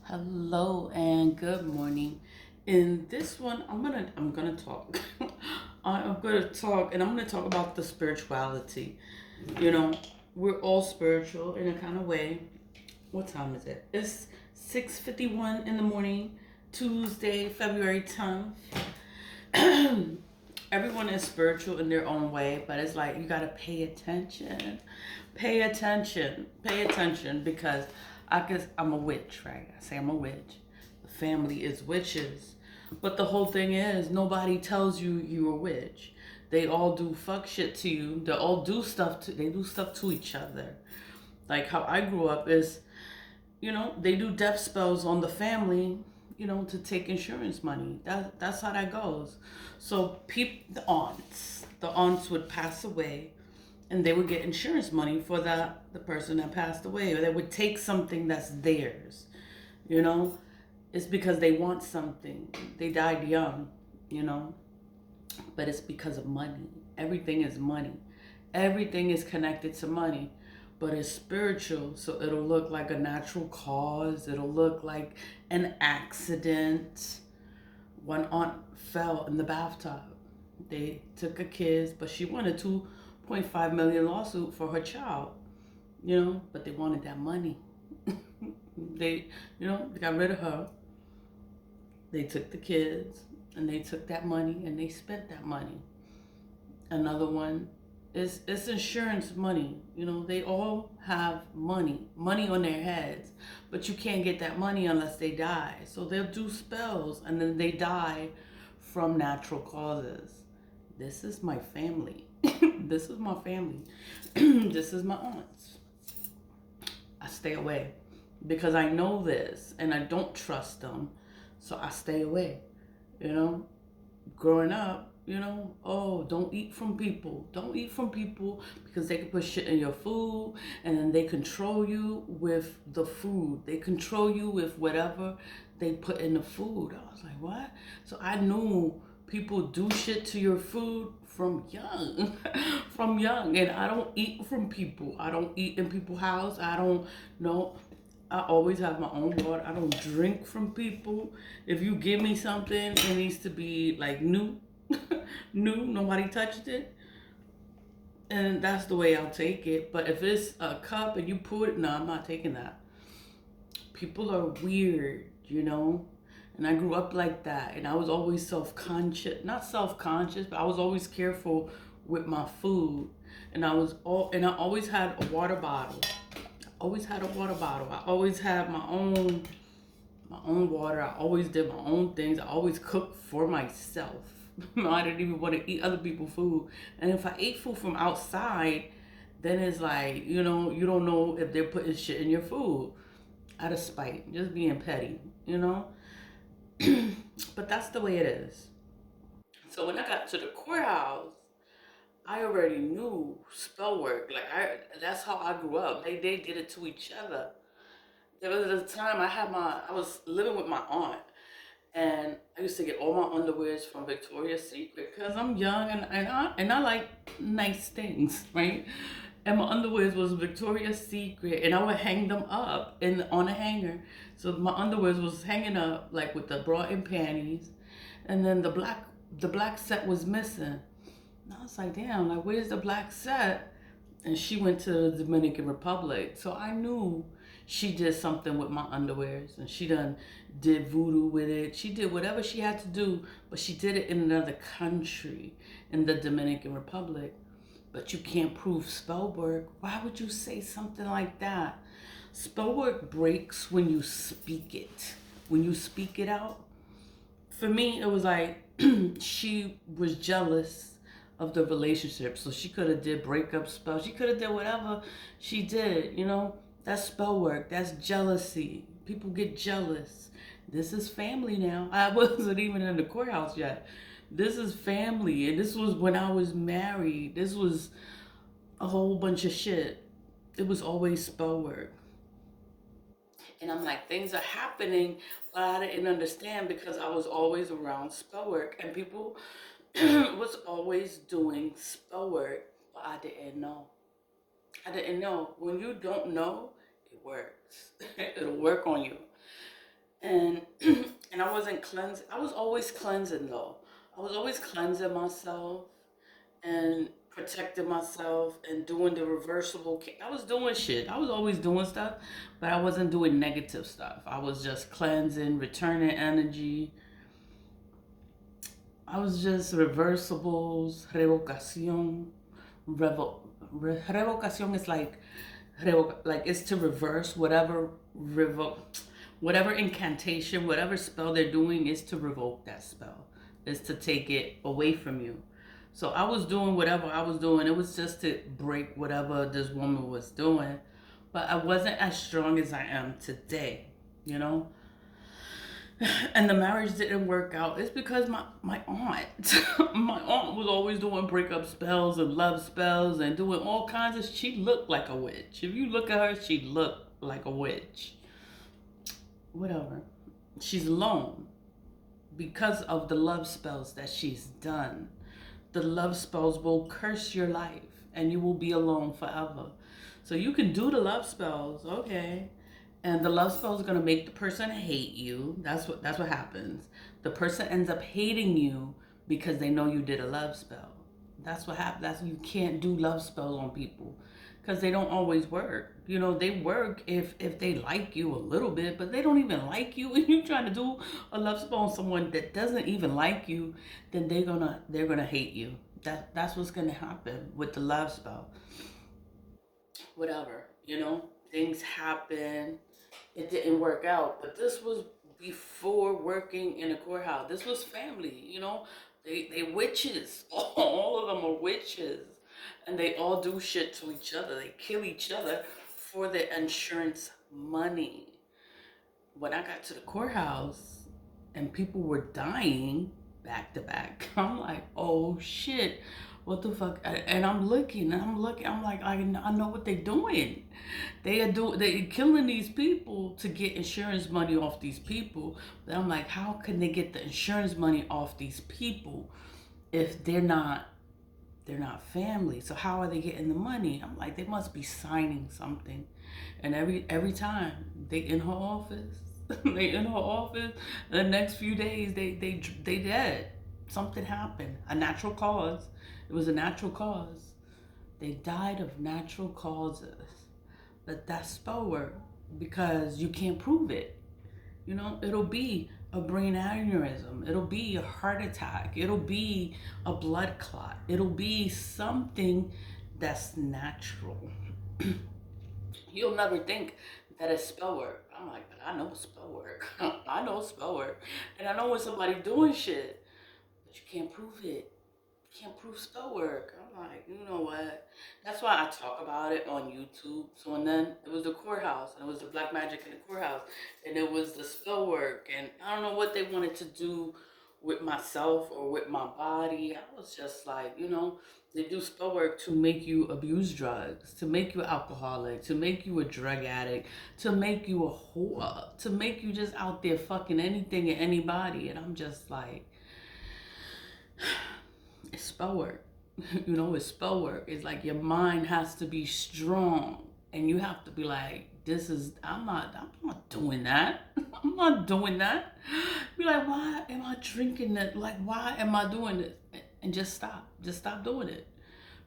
Hello and good morning. In this one, I'm gonna talk. I'm gonna talk, and I'm gonna talk about the spirituality. You know, we're all spiritual in a kind of way. What time is it? It's 6:51 in the morning, Tuesday, February 10th. Everyone is spiritual in their own way, but it's like you gotta pay attention. Pay attention. Pay attention because I guess I'm a witch, right? I say I'm a witch. The family is witches. But the whole thing is nobody tells you you're a witch. They all do fuck shit to you. They do stuff to each other. Like how I grew up is, they do death spells on the family, to take insurance money. That's how that goes. So the aunts would pass away, and they would get insurance money for the person that passed away, or they would take something that's theirs. You know, it's because they want something. They died young, you know, but it's because of money. Everything is money. Everything is connected to money, but it's spiritual. So it'll look like a natural cause. It'll look like an accident. One aunt fell in the bathtub. They took a kiss, but she won a 2.5 million lawsuit for her child. But they wanted that money. They got rid of her. They took the kids and they took that money and they spent that money. Another one is it's insurance money. They all have money on their heads, but you can't get that money unless they die. So they'll do spells and then they die from natural causes. This is my family. This is my family. This is my aunts. I stay away because I know this and I don't trust them. So I stay away. You know, Growing up, oh, don't eat from people. Don't eat from people because they can put shit in your food and then they control you with the food. They control you with whatever they put in the food. I was like, what? So I knew people do shit to your food from young. From young. And I don't eat from people. I don't eat in people's house. I don't know. I always have my own water. I don't drink from people. If you give me something, it needs to be like new. New, nobody touched it. And that's the way I'll take it. But if it's a cup and you pour it, no, I'm not taking that. People are weird. And I grew up like that. And I was always self-conscious. Not self-conscious, but I was always careful with my food. And I always had a water bottle. Always had a water bottle. I always had my own water. I always did my own things. I always cooked for myself. I didn't even want to eat other people's food. And if I ate food from outside, then it's like, you don't know if they're putting shit in your food out of spite, just being petty. But that's the way it is. So when I got to the courthouse, I already knew spell work. That's how I grew up. They did it to each other. There was a time I was living with my aunt, and I used to get all my underwears from Victoria's Secret because I'm young and I like nice things, right? And my underwears was Victoria's Secret, and I would hang them up on a hanger. So my underwears was hanging up like with the bra and panties, and then the black set was missing. And I was like, damn, like where's the black set? And she went to the Dominican Republic. So I knew she did something with my underwears and she done did voodoo with it. She did whatever she had to do, but she did it in another country, in the Dominican Republic. But you can't prove spell work. Why would you say something like that? Spell work breaks when you speak it. When you speak it out. For me, it was like she was jealous of the relationship. So she could have did breakup spells. She could have did whatever she did. That's spell work. That's jealousy. People get jealous. This is family now. I wasn't even in the courthouse yet. This is family. And this was when I was married. This was a whole bunch of shit. It was always spell work. And I'm like, things are happening, but I didn't understand because I was always around spell work and people was always doing spell work, but I didn't know. I didn't know. When you don't know, it works. It'll work on you. and and I wasn't cleansing. I was always cleansing though. I was always cleansing myself and protecting myself and doing the reversible. I was doing shit. I was always doing stuff, but I wasn't doing negative stuff. I was just cleansing, returning energy. I was just reversibles, revocación. Revocación is like like it's to reverse whatever whatever incantation, whatever spell they're doing is to revoke that spell. Is to take it away from you. So I was doing whatever I was doing. It was just to break whatever this woman was doing. But I wasn't as strong as I am today, you know? And the marriage didn't work out. It's because my aunt, my aunt was always doing breakup spells and love spells and doing all kinds of. She looked like a witch. If you look at her, she looked like a witch. Whatever. She's alone because of the love spells that she's done. The love spells will curse your life and you will be alone forever. So you can do the love spells, okay, and the love spell is gonna make the person hate you. That's what happens. The person ends up hating you because they know you did a love spell. That's what happens. That's you can't do love spells on people because they don't always work. You know, they work if they like you a little bit, but they don't even like you. And you trying to do a love spell on someone that doesn't even like you, then they're gonna hate you. That's what's gonna happen with the love spell. Whatever, you know, things happen. It didn't work out, but this was before working in a courthouse. This was family, you know. They witches. All of them are witches, and they all do shit to each other. They kill each other for the insurance money. When I got to the courthouse and people were dying back to back, I'm like, oh shit, what the fuck? And I'm looking, I'm like, I know what they're doing. They killing these people to get insurance money off these people. But I'm like, how can they get the insurance money off these people if they're not family? So how are they getting the money? I'm like, they must be signing something. And every time they in her office, they in her office. The next few days, they dead. Something happened. A natural cause. It was a natural cause. They died of natural causes. But that's spell work because you can't prove it. You know, it'll be a brain aneurysm. It'll be a heart attack. It'll be a blood clot. It'll be something that's natural. You'll never think that it's spell work. I'm like, but I know spell work. I know spell work. And I know when somebody doing shit, but you can't prove it. You can't prove spell work. I'm like, you know what? That's why I talk about it on YouTube. So and then it was the courthouse, and it was the black magic in the courthouse, and it was the spell work, and I don't know what they wanted to do with myself or with my body. I was just like, you know, they do spell work to make you abuse drugs, to make you alcoholic, to make you a drug addict, to make you a whore, to make you just out there fucking anything and anybody. And I'm just like, it's spell work. You know, it's spell work. It's like your mind has to be strong, and you have to be like, this is I'm not doing that. I'm not doing that. Be like, why am I drinking that? Like, why am I doing this? And just stop. Just stop doing it.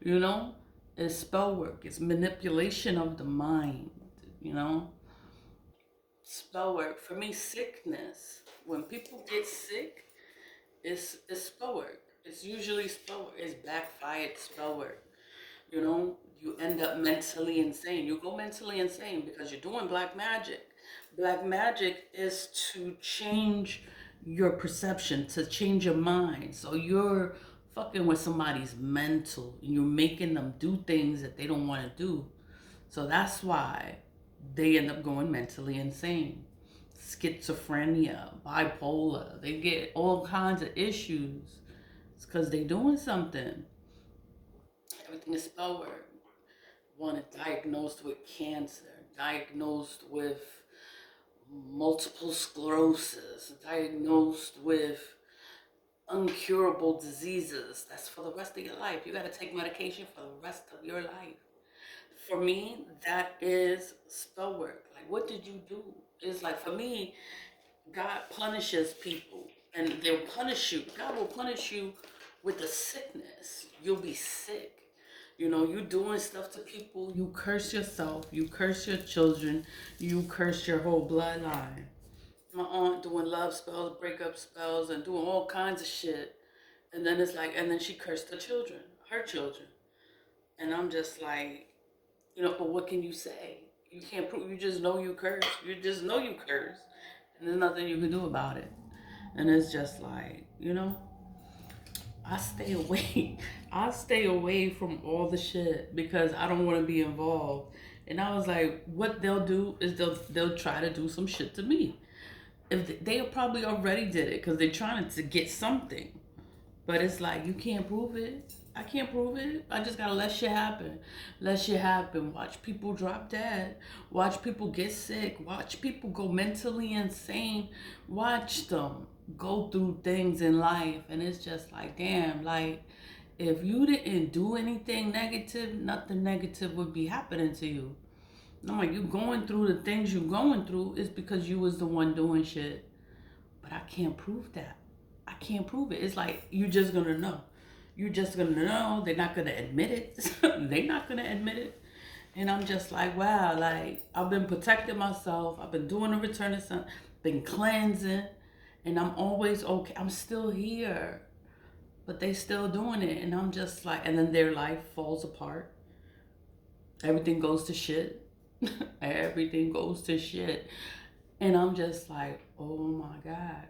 You know, it's spell work. It's manipulation of the mind. You know, spell work for me. Sickness. When people get sick, it's spell work. It's usually spell work. It's backfired spell work. You know, you end up mentally insane. You go mentally insane because you're doing black magic. Black magic is to change your perception, to change your mind. So you're fucking with somebody's mental and you're making them do things that they don't want to do. So that's why they end up going mentally insane. Schizophrenia, bipolar, they get all kinds of issues. It's because they're doing something. Everything is spell work. One is diagnosed with cancer, diagnosed with multiple sclerosis, diagnosed with uncurable diseases. That's for the rest of your life. You got to take medication for the rest of your life. For me, that is spell work. Like, what did you do? It's like, for me, God punishes people, and they'll punish you. God will punish you with a sickness. You'll be sick. You know, you doing stuff to people, you curse yourself, you curse your children, you curse your whole bloodline. My aunt doing love spells, breakup spells, and doing all kinds of shit. And then it's like, and then she cursed the children, her children. And I'm just like, you know, but what can you say? You can't prove, you just know you curse. You just know you curse. And there's nothing you can do about it. And it's just like, you know, I stay away. I stay away from all the shit because I don't want to be involved. And I was like, what they'll do is they'll try to do some shit to me. If they probably already did it because they're trying to get something. But it's like you can't prove it. I can't prove it. I just gotta let shit happen. Let shit happen. Watch people drop dead. Watch people get sick. Watch people go mentally insane. Watch them go through things in life. And it's just like, damn, like if you didn't do anything negative, nothing negative would be happening to you. I'm like, you going through the things you're going through is because you was the one doing shit. But I can't prove that. I can't prove it. It's like you're just gonna know. You're just gonna know. They're not gonna admit it. They're not gonna admit it. And I'm just like, wow, like I've been protecting myself. I've been doing the return of sun, been cleansing, and I'm always okay. I'm still here. But they still doing it. And I'm just like, and then their life falls apart. Everything goes to shit. Everything goes to shit. And I'm just like, oh my God.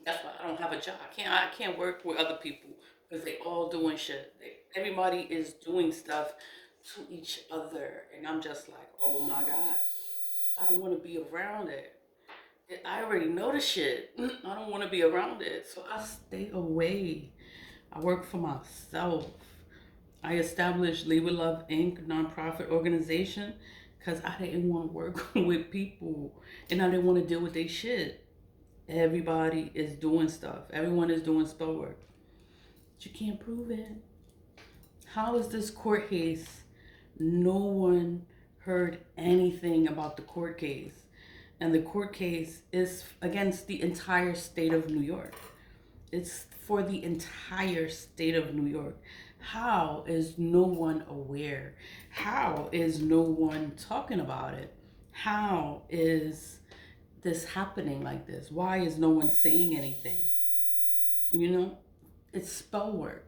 That's why I don't have a job. I can't work with other people because they all doing shit. Everybody is doing stuff to each other, and I'm just like, oh my God, I don't want to be around it. I already know the shit. I don't want to be around it, so I stay away. I work for myself. I established Leave with Love Inc. nonprofit organization because I didn't want to work with people and I didn't want to deal with their shit. Everybody is doing stuff. Everyone is doing spell work. But you can't prove it. How is this court case? No one heard anything about the court case. And the court case is against the entire state of New York. It's for the entire state of New York. How is no one aware? How is no one talking about it? How is this happening like this? Why is no one saying anything? You know, it's spell work,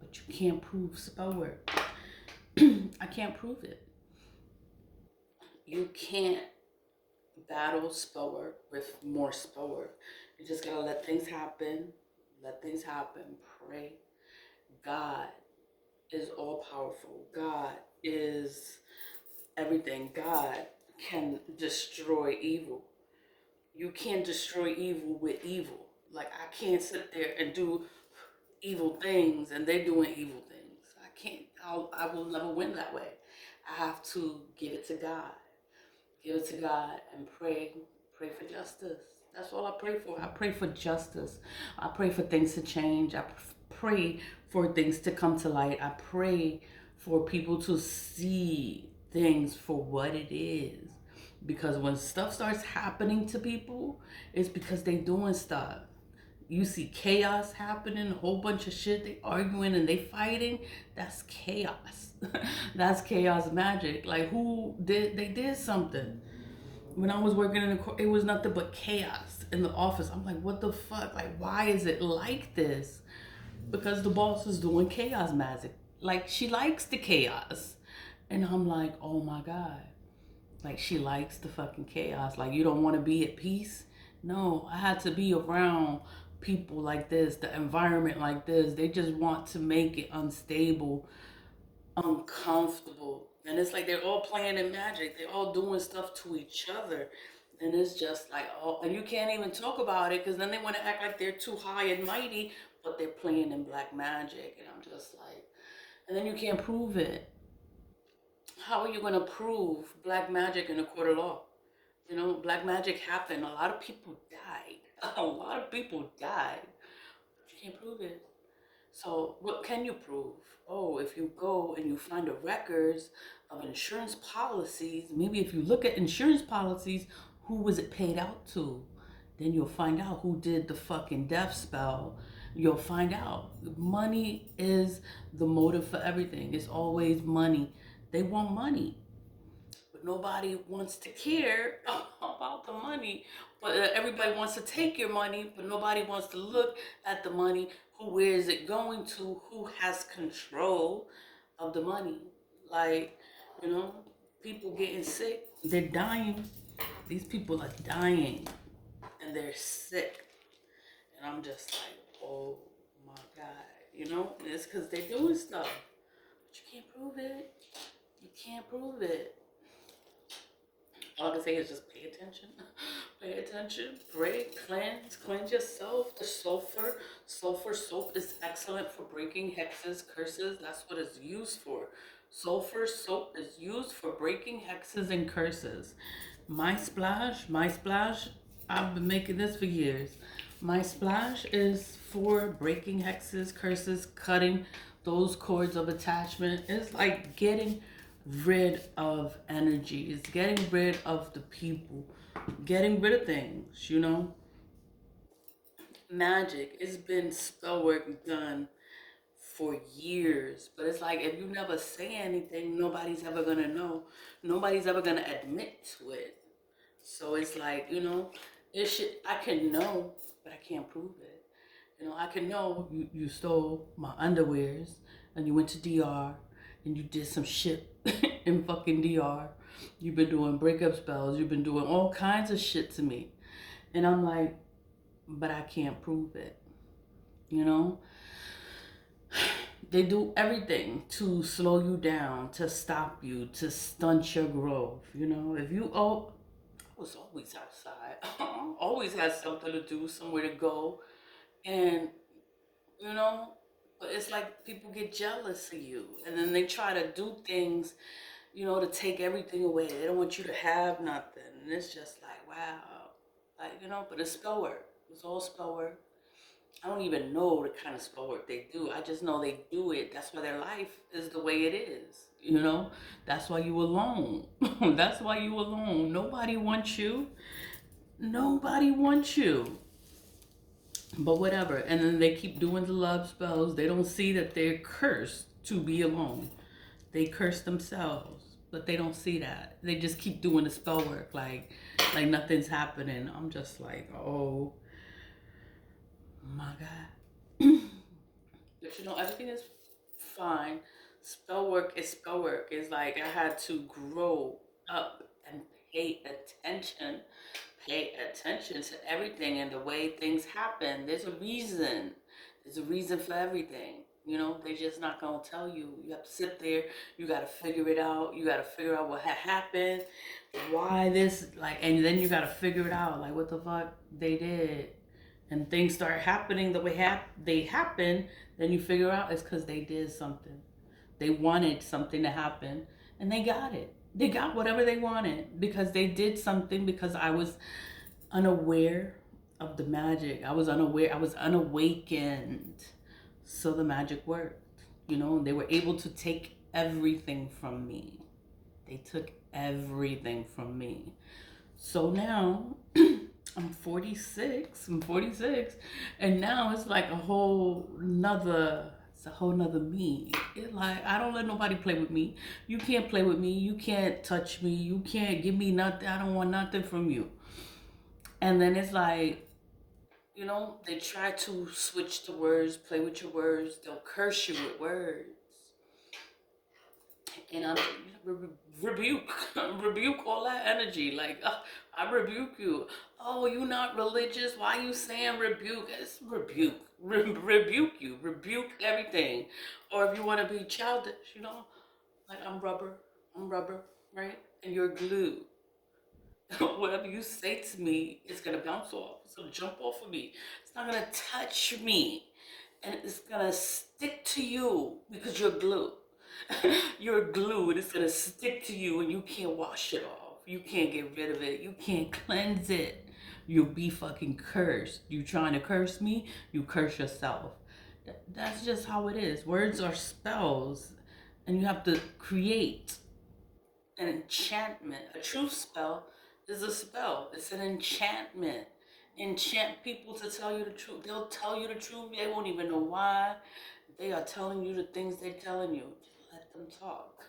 but you can't prove spell work. I can't prove it. You can't battle spell work with more spell work. You just gotta let things happen. Let things happen. Pray. God is all powerful. God is everything. God can destroy evil. You can't destroy evil with evil. Like I can't sit there and do evil things and they're doing evil things. I can't. I will never win that way. I have to give it to God. Give it to God and pray. Pray for justice. That's all I pray for. I pray for justice. I pray for things to change. I pray for things to come to light. I pray for people to see things for what it is. Because when stuff starts happening to people, it's because they doing stuff. You see chaos happening, a whole bunch of shit, they arguing and they fighting. That's chaos. That's chaos magic. Like they did something. When I was working in the court, it was nothing but chaos in the office. I'm like, what the fuck? Like, why is it like this? Because the boss is doing chaos magic. Like, she likes the chaos. And I'm like, oh my God. Like, she likes the fucking chaos. Like, you don't want to be at peace? No, I had to be around people like this, the environment like this. They just want to make it unstable, uncomfortable. And it's like they're all playing in magic. They're all doing stuff to each other. And it's just like, oh, and you can't even talk about it because then they want to act like they're too high and mighty, but they're playing in black magic. And I'm just like, and then you can't prove it. How are you going to prove black magic in a court of law? You know, black magic happened. A lot of people died. A lot of people died. But you can't prove it. So what can you prove? Oh, if you go and you find the records of insurance policies, maybe if you look at insurance policies, who was it paid out to? Then you'll find out who did the fucking death spell. You'll find out. Money is the motive for everything. It's always money. They want money. But nobody wants to care about the money. But everybody wants to take your money, but nobody wants to look at the money. Where is it going to? Who has control of the money? Like, you know, people getting sick, they're dying. These people are dying and they're sick. And I'm just like, oh my God. You know, it's because they're doing stuff. But you can't prove it. You can't prove it. All I can say is just pay attention. Pay attention. Pray, cleanse yourself. The sulfur soap is excellent for breaking hexes, curses. That's what it's used for. Sulfur soap is used for breaking hexes and curses. My splash, I've been making this for years. My splash is for breaking hexes, curses, cutting those cords of attachment. It's like getting rid of energy. It's getting rid of the people. Getting rid of things, you know? Magic. It's been spell work done for years. But it's like if you never say anything, nobody's ever gonna know. Nobody's ever gonna admit to it. So it's like, you know, I can know, but I can't prove it. You know, I can know you stole my underwears and you went to DR and you did some shit in fucking DR. You've been doing breakup spells. You've been doing all kinds of shit to me. And I'm like, but I can't prove it. You know? They do everything to slow you down, to stop you, to stunt your growth. You know, if you I was always outside. Always had something to do, somewhere to go. And, you know, but it's like people get jealous of you. And then they try to do things, you know, to take everything away. They don't want you to have nothing. And it's just like, wow. Like, you know, but it's spell work. It's all spell work. I don't even know the kind of spell work they do. I just know they do it. That's why their life is the way it is. You know, that's why you alone. That's why you alone. Nobody wants you. Nobody wants you. But whatever. And then they keep doing the love spells. They don't see that they're cursed to be alone. They curse themselves, but they don't see that. They just keep doing the spell work like nothing's happening. I'm just like, oh my God. But you know, everything is fine. Spell work is spell work. It's like I had to grow up and pay attention. Pay attention to everything and the way things happen. There's a reason. There's a reason for everything. You know, they're just not gonna tell you. You have to sit there. You gotta figure it out. You gotta figure out what had happened, why this, like, and then you gotta figure it out, like what the fuck they did. And things start happening the way they happen, then you figure out it's because they did something. They wanted something to happen, and they got it. They got whatever they wanted because they did something, because I was unaware of the magic. I was unaware. I was unawakened. So the magic worked. You know, they were able to take everything from me. They took everything from me. So now I'm 46. I'm 46. And now it's like a whole nother me. It like, I don't let nobody play with me. You can't play with me. You can't touch me. You can't give me nothing. I don't want nothing from you. And then it's like, you know, they try to switch the words, play with your words. They'll curse you with words. And I'm rebuke, rebuke all that energy. Like, I rebuke you. Oh, you not religious? Why you saying rebuke? It's rebuke. Rebuke you. Rebuke everything. Or if you want to be childish, you know, like I'm rubber, right? And you're glue. Whatever you say to me, it's gonna bounce off. It's gonna jump off of me. It's not gonna touch me, and it's gonna stick to you because you're glue. You're glue, and it's gonna stick to you, and you can't wash it off. You can't get rid of it. You can't cleanse it. You'll be fucking cursed. You trying to curse me? You curse yourself. That's just how it is. Words are spells, and you have to create an enchantment. A true spell is a spell. It's an enchantment. Enchant people to tell you the truth. They'll tell you the truth. They won't even know why. They are telling you the things they're telling you. Just let them talk.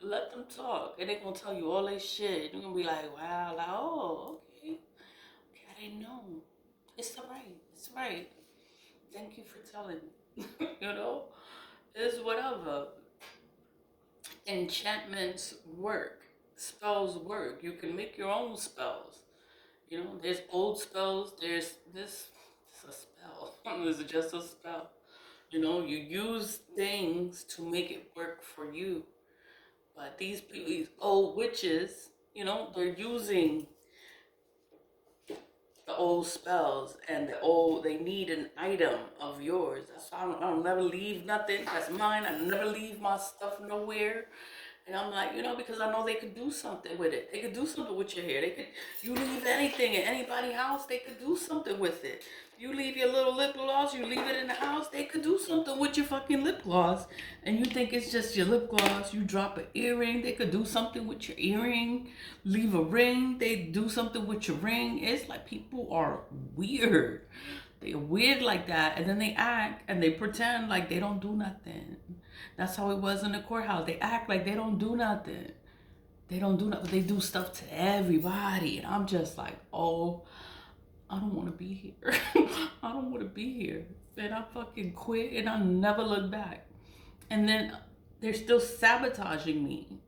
Let them talk. And they're going to tell you all their shit. You're going to be like, wow, like, oh, okay. Okay, I didn't know. It's all right. It's all right. Thank you for telling me. You know? It's whatever. Enchantments work. Spells work. You can make your own spells. You know, there's old spells. There's this. It's a spell. It's just a spell. You know, you use things to make it work for you. But these old witches, you know, they're using the old spells and they need an item of yours. That's why I don't never leave nothing. That's mine. I never leave my stuff nowhere. And I'm like, you know, because I know they could do something with it. They could do something with your hair. You leave anything in anybody's house, they could do something with it. You leave your little lip gloss, you leave it in the house, they could do something with your fucking lip gloss. And you think it's just your lip gloss. You drop an earring, they could do something with your earring. Leave a ring, they do something with your ring. It's like people are weird. They're weird like that. And then they act and they pretend like they don't do nothing. That's how it was in the courthouse. They act like they don't do nothing. They don't do nothing. They do stuff to everybody. And I'm just like, oh, I don't want to be here. I don't want to be here. And I fucking quit and I never look back. And then they're still sabotaging me.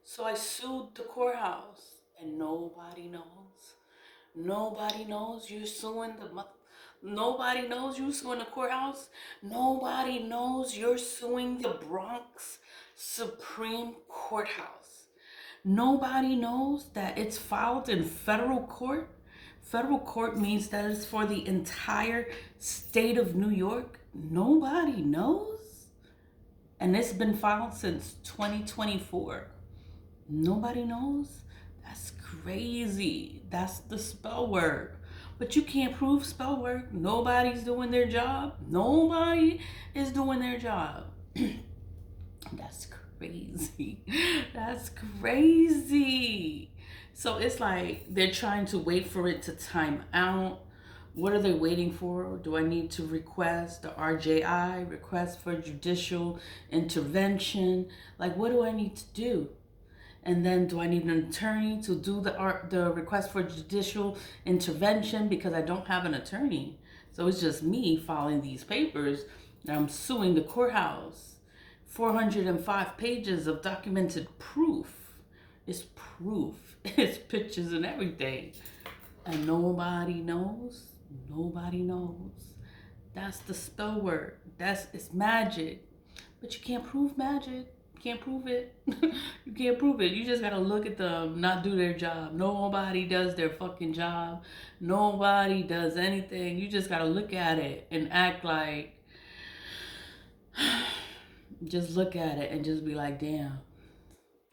So I sued the courthouse and nobody knows. Nobody knows you're suing Nobody knows you suing the courthouse. Nobody knows you're suing the Bronx Supreme Courthouse. Nobody knows that it's filed in federal court. Federal court means that it's for the entire state of New York. Nobody knows. And it's been filed since 2024. Nobody knows. That's crazy. That's the spell work. But you can't prove spell work. Nobody's doing their job. Nobody is doing their job. That's crazy. That's crazy. So it's like they're trying to wait for it to time out. What are they waiting for? Do I need to request the RJI, request for judicial intervention? Like, what do I need to do? And then do I need an attorney to do the request for judicial intervention because I don't have an attorney? So it's just me filing these papers and I'm suing the courthouse. 405 pages of documented proof. It's proof. It's pictures and everything. And nobody knows. Nobody knows. That's the spell work. It's magic. But you can't prove magic. Can't prove it. You can't prove it. You just gotta look at them not do their job. Nobody does their fucking job. Nobody does anything. You just gotta look at it and act like just look at it and just be like, damn.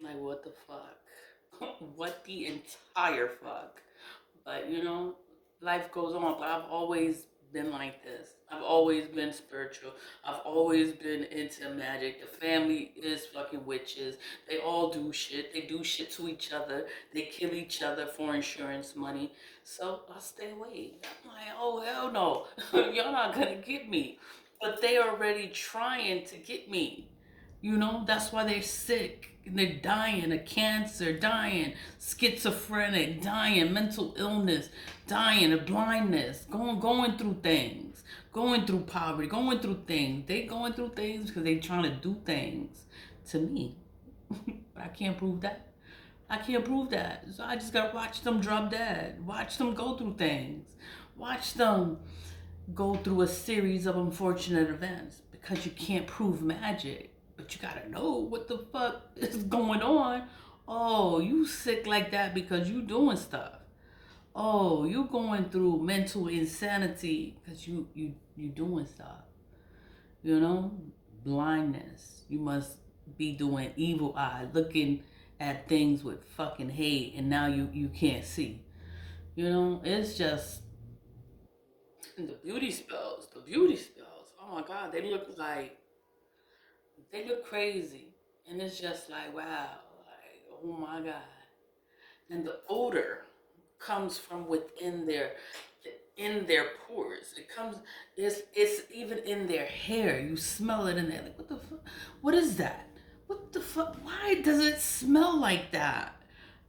Like, what the fuck? What the entire fuck? But you know, life goes on. But I've always been like this. I've always been spiritual. I've always been into magic. The family is fucking witches. They all do shit. They do shit to each other. They kill each other for insurance money. So I stay away. I'm like, oh hell no. Y'all not gonna get me. But they already trying to get me. You know, that's why they're sick. They're dying of cancer, dying, schizophrenic, dying, mental illness, dying of blindness, going through things, going through poverty, going through things. They going through things because they trying to do things to me. But I can't prove that. I can't prove that. So I just gotta watch them drop dead. Watch them go through things. Watch them go through a series of unfortunate events because you can't prove magic. But you gotta know what the fuck is going on. Oh, you sick like that because you doing stuff. Oh, you going through mental insanity because you doing stuff. You know, blindness. You must be doing evil eye, looking at things with fucking hate, and now you can't see. You know, it's just the beauty spells. The beauty spells. Oh my God, they look crazy. And it's just like, wow, like, oh my God. And the odor. comes from within their pores. It comes, it's even in their hair. You smell it in there. Like, what the fuck? What is that? What the fuck? Why does it smell like that?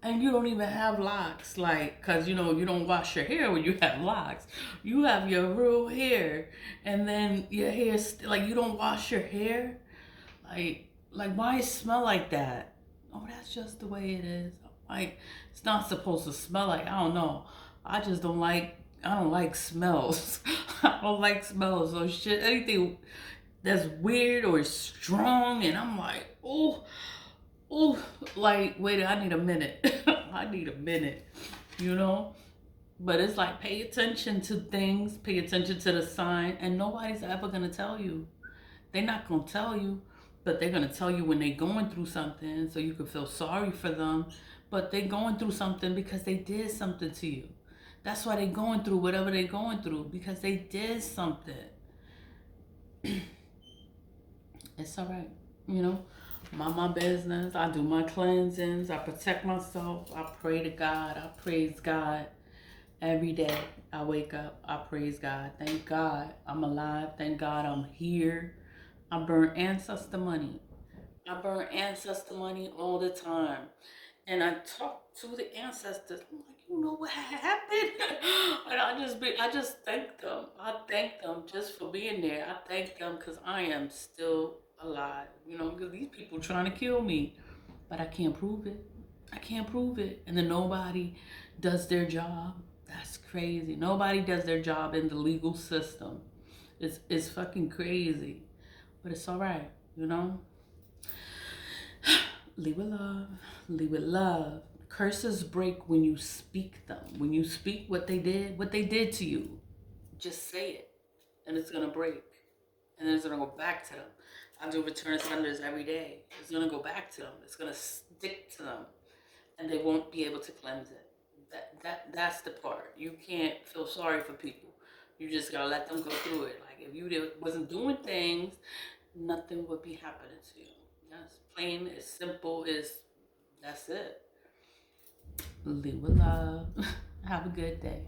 And you don't even have locks, like, cause you don't wash your hair when you have locks. You have your real hair, and then your hair like you don't wash your hair, like why it smell like that? Oh, that's just the way it is. Like, it's not supposed to smell like, I don't know. I just don't like. I don't like smells. I don't like smells. So shit, anything that's weird or strong, and I'm like, oh. Oh, like, wait, I need a minute. I need a minute, you know? But it's like, pay attention to things, pay attention to the sign, and nobody's ever going to tell you. They're not going to tell you, but they're going to tell you when they're going through something so you can feel sorry for them. But they're going through something because they did something to you. That's why they're going through whatever they're going through, because they did something. It's all right, you know? Mind my business. I do my cleansings. I protect myself. I pray to God. I praise God every day. I wake up. I praise God. Thank God I'm alive. Thank God I'm here. I burn ancestor money. I burn ancestor money all the time. And I talk to the ancestors. I'm like, you know what happened? And I just thank them. I thank them just for being there. I thank them because I am still alive. Because these people trying to kill me, but I can't prove it. I can't prove it. And then nobody does their job. That's crazy. Nobody does their job in the legal system. It's fucking crazy. But it's all right, Leave with love. Leave with love. Curses break when you speak them. When you speak what they did to you, just say it, and it's gonna break, and then it's gonna go back to them. I do return senders every day. It's gonna go back to them. It's gonna stick to them, and they won't be able to cleanse it. That's the part. You can't feel sorry for people. You just gotta let them go through it. Like, if you wasn't doing things, nothing would be happening to you. That's plain, as simple as that's it. Live with love. Have a good day.